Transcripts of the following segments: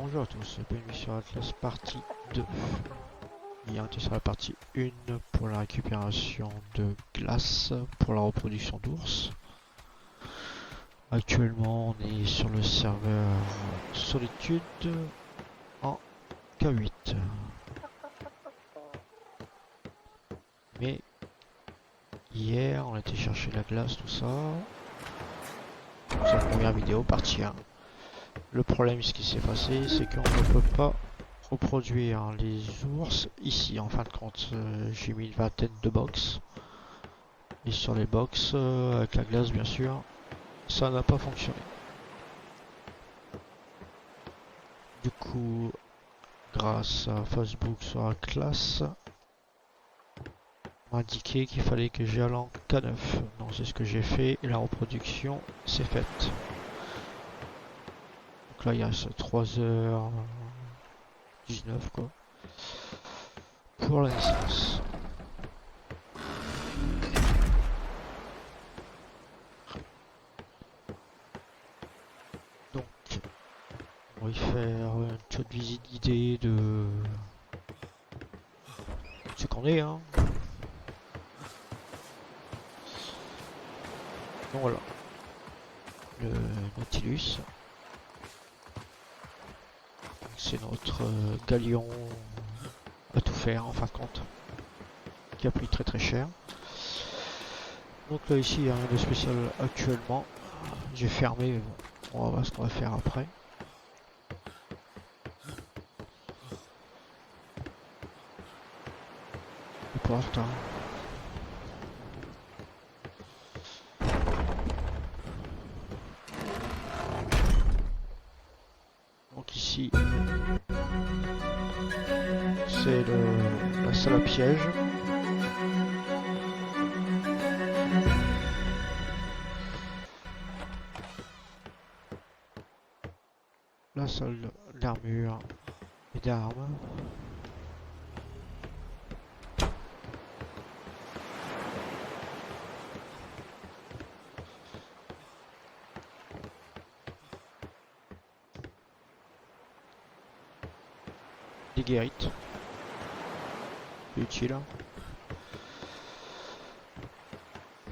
Bonjour à tous, bienvenue sur Atlas partie 2. Hier on était sur la partie 1 pour la récupération de glace pour la reproduction d'ours. Actuellement on est sur le serveur Solitude en K8. Mais hier on a été chercher la glace, tout ça. C'est la première vidéo, partie 1. Le problème, ce qui s'est passé, c'est qu'on ne peut pas reproduire les ours ici. En fin de compte, j'ai mis une vingtaine de box. Et sur les box, avec la glace bien sûr, ça n'a pas fonctionné. Du coup, grâce à Facebook sur la classe, m'a indiqué qu'il fallait que j'aille en K9. Donc c'est ce que j'ai fait et la reproduction s'est faite. Donc là il reste 3h19 quoi. Pour la naissance. Donc, on va y faire une petite visite guidée de ce qu'on est, hein. Donc voilà, le Nautilus. C'est notre galion à tout faire en fin de compte, qui a pris très très cher. Donc là ici il n'y a rien de spécial actuellement. J'ai fermé, mais bon, on va voir ce qu'on va faire après. Les portes, hein. Donc ici c'est la salle à piège. La salle d'armure et d'armes. Des guérites. C'est utile.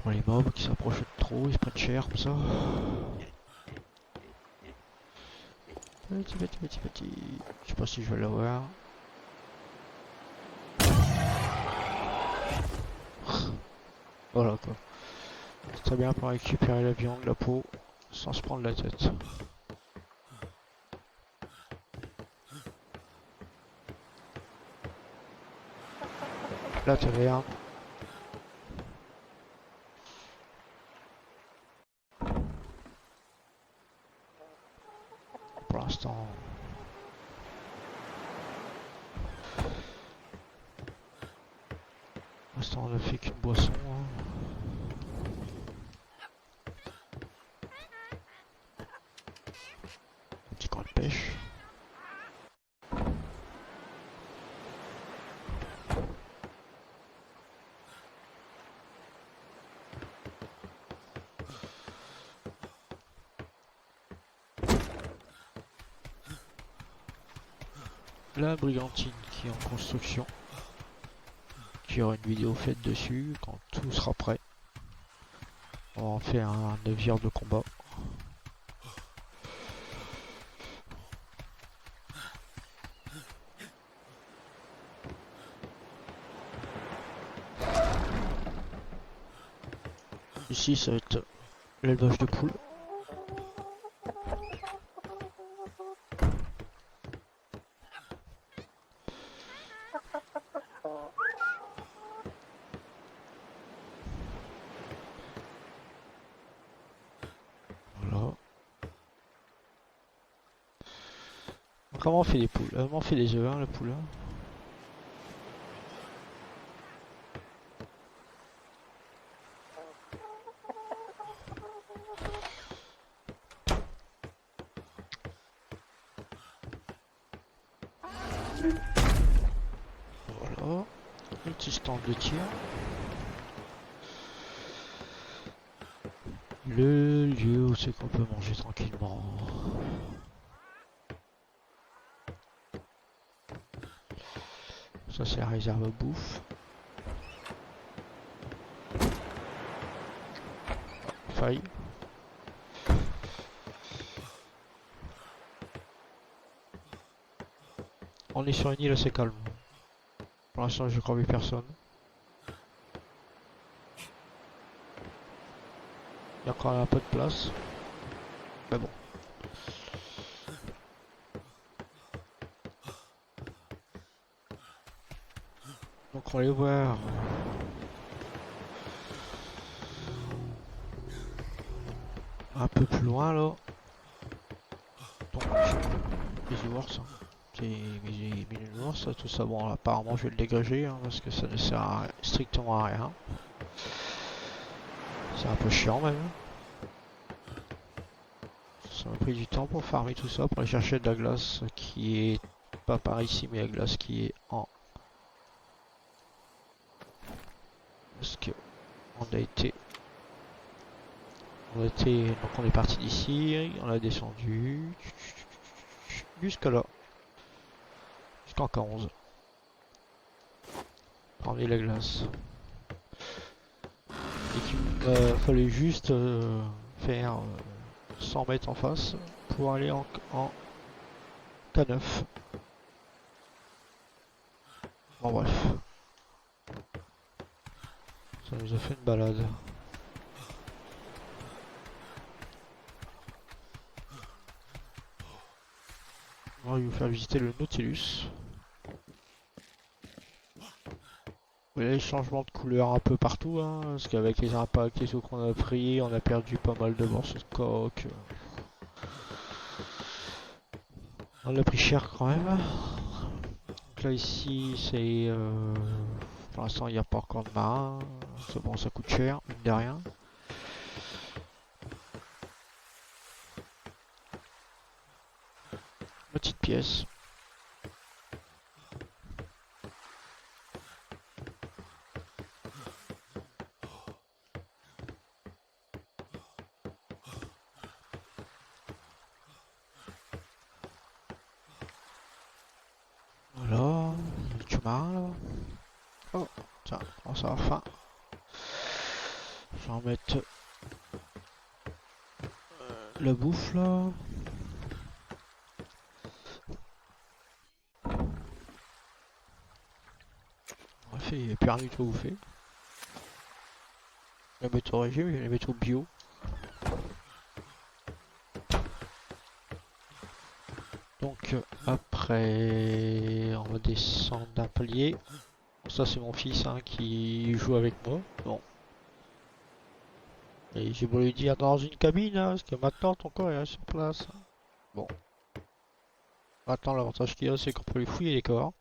Pour les mobs qui s'approchent de trop, ils se prennent cher comme ça. Petit. Je sais pas si je vais l'avoir. Voilà quoi. C'est très bien pour récupérer la viande, la peau, sans se prendre la tête. La taverne. Pour l'instant on ne fait qu'une boisson, hein. Un petit coin de pêche. La brigantine qui est en construction. Il y aura une vidéo faite dessus quand tout sera prêt. On va en faire un navire de combat. Ici ça va être l'élevage de poules. Voilà. Comment on fait les poules? On fait des œufs, hein, la poule. Voilà. Un petit stand de tir. Le lieu où c'est qu'on peut manger tranquillement. Ça c'est la réserve bouffe. Faille. On est sur une île assez calme. Pour l'instant j'ai encore vu personne. Il y a encore un peu de place. Mais bon. Donc on va aller voir. Un peu plus loin là. Donc les ours. J'ai mis une ours, tout ça. Bon apparemment je vais le dégager hein, parce que ça ne sert strictement à rien. C'est un peu chiant même. Ça m'a pris du temps pour farmer tout ça, pour aller chercher de la glace qui est pas par ici, mais la glace qui est en... Parce que on a été... Donc on est parti d'ici, on a descendu... Jusqu'à là. Jusqu'en 11. Farmer la glace. Et qu'il fallait juste faire 100 mètres en face pour aller en K9. Bon bref. Ça nous a fait une balade. On va vous faire visiter le Nautilus. Vous voyez les changements de couleur un peu partout, hein, parce qu'avec les impacts et tout qu'on a pris, on a perdu pas mal de morceaux de coque. On a pris cher quand même. Donc là ici c'est... pour l'instant il n'y a pas encore de marin. C'est bon, ça coûte cher, mine de rien. Petite pièce. Voilà, du marin là. Oh, tiens, on ça va faim. Je vais en mettre la bouffe là. En fait, il n'y a plus rien du tout à bouffer. Je vais les mettre au régime, je vais les mettre au bio. Donc après, on va descendre d'un palier. Ça c'est mon fils hein, qui joue avec moi. Bon. Et j'ai beau lui dire dans une cabine, hein, parce que maintenant ton corps est sur place. Bon. Maintenant l'avantage qu'il y a c'est qu'on peut lui fouiller les corps.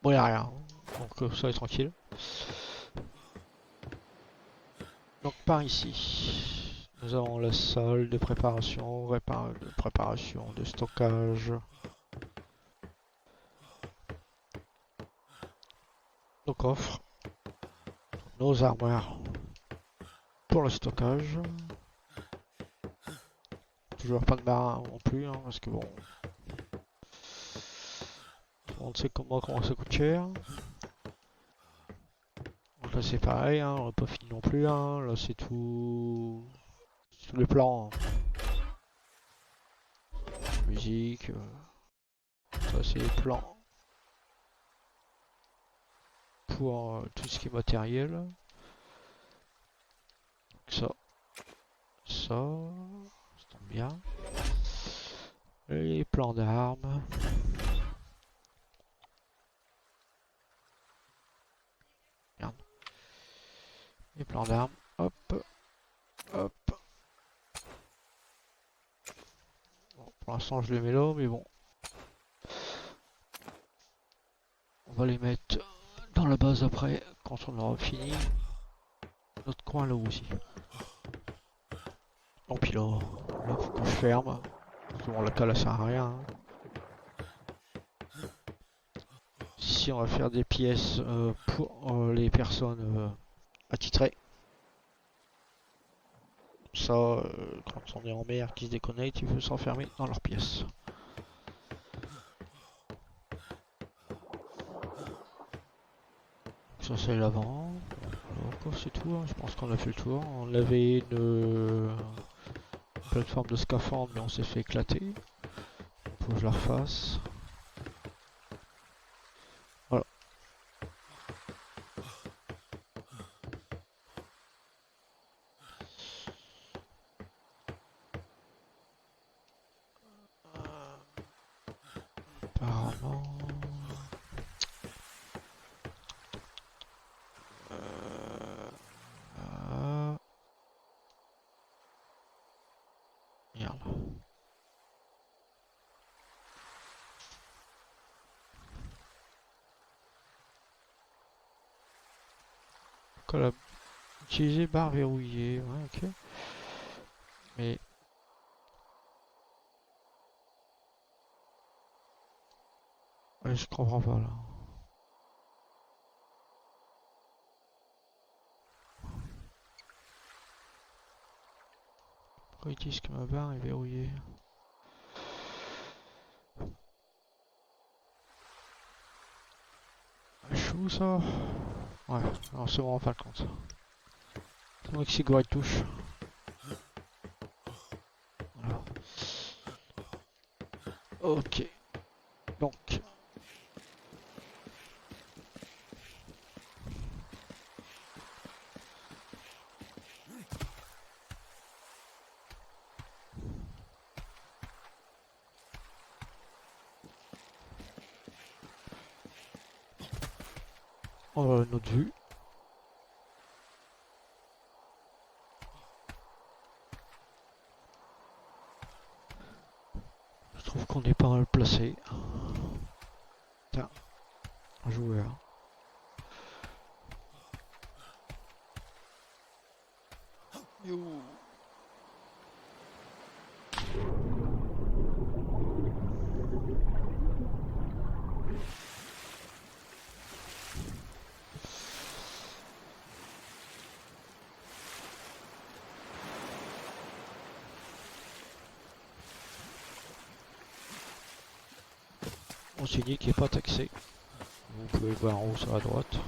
Bon y a rien. Donc ça est tranquille. Donc par ici. Nous avons la salle de préparation, de stockage. Nos coffres. Nos armoires pour le stockage. Toujours pas de marin non plus, hein, parce que bon... On sait comment ça coûte cher. Donc là c'est pareil, hein, on n'a pas fini non plus, hein. Là c'est tout... Tous les plans. Musique... Ça c'est les plans. Pour tout ce qui est matériel. Donc ça... Ça tombe bien. Les plans d'armes. Merde. Les plans d'armes. Hop. Hop. Bon, pour l'instant je les mets là, mais bon. On va les mettre dans la base après, quand on aura fini. Notre coin là aussi. Donc puis là faut que je ferme. Parce que bon, la cale ça sert à rien. Hein. Ici on va faire des pièces pour les personnes attitrées. Ça, quand on est en mer qui se déconnecte, il faut s'enfermer dans leur pièce. Ça c'est l'avant. Encore c'est tout, hein. Je pense qu'on a fait le tour. On avait une plateforme de scaphandre mais on s'est fait éclater. Faut que je la refasse. Voilà. Apparemment... Merde. Utiliser barre verrouillée, ouais, ok. Mais... Ouais, je comprends pas là. Pourquoi ils disent que ma barre est verrouillée? Chou ça? Ouais, alors c'est bon en fin de compte. C'est moi qui sais quoi il touche. Voilà. Ok. Donc. Notre vue. Je trouve qu'on est pas mal placé. Tiens, un joueur. Yo. On s'est dit qu'il n'est pas taxé. Vous pouvez voir en haut sur la droite.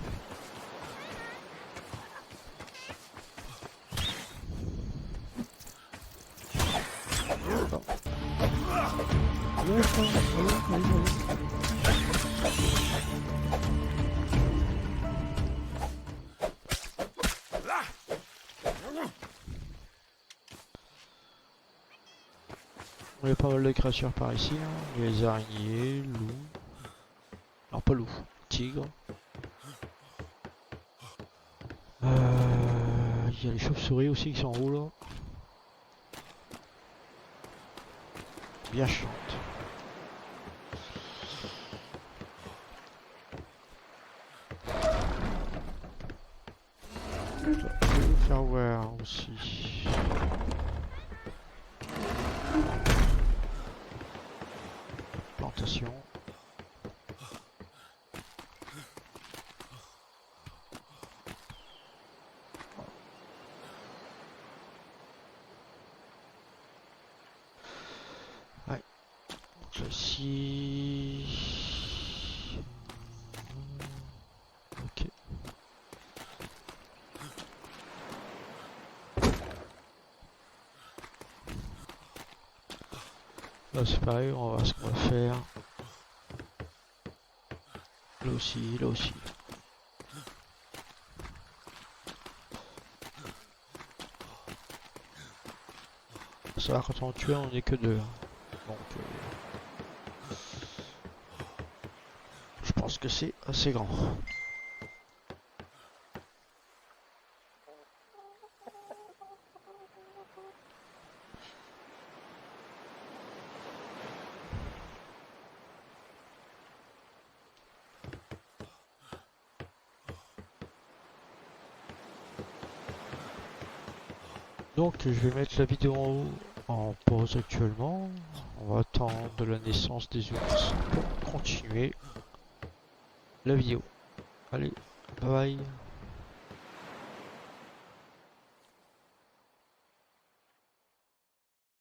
On a pas mal de créatures par ici, hein. Les araignées, loups. Alors pas loup, tigre. Il y a les chauves-souris aussi qui sont en haut là. Bien chiante. Je vais vous faire voir aussi. Plantation. Ouais. Donc ici. Ok. Là c'est pareil, on va voir ce qu'on va faire. Là aussi, là aussi. Ça va, quand on tue, on est que deux. Donc, je pense que c'est assez grand. Donc je vais mettre la vidéo en pause actuellement. On va attendre la naissance des ours pour continuer la vidéo. Allez, bye bye.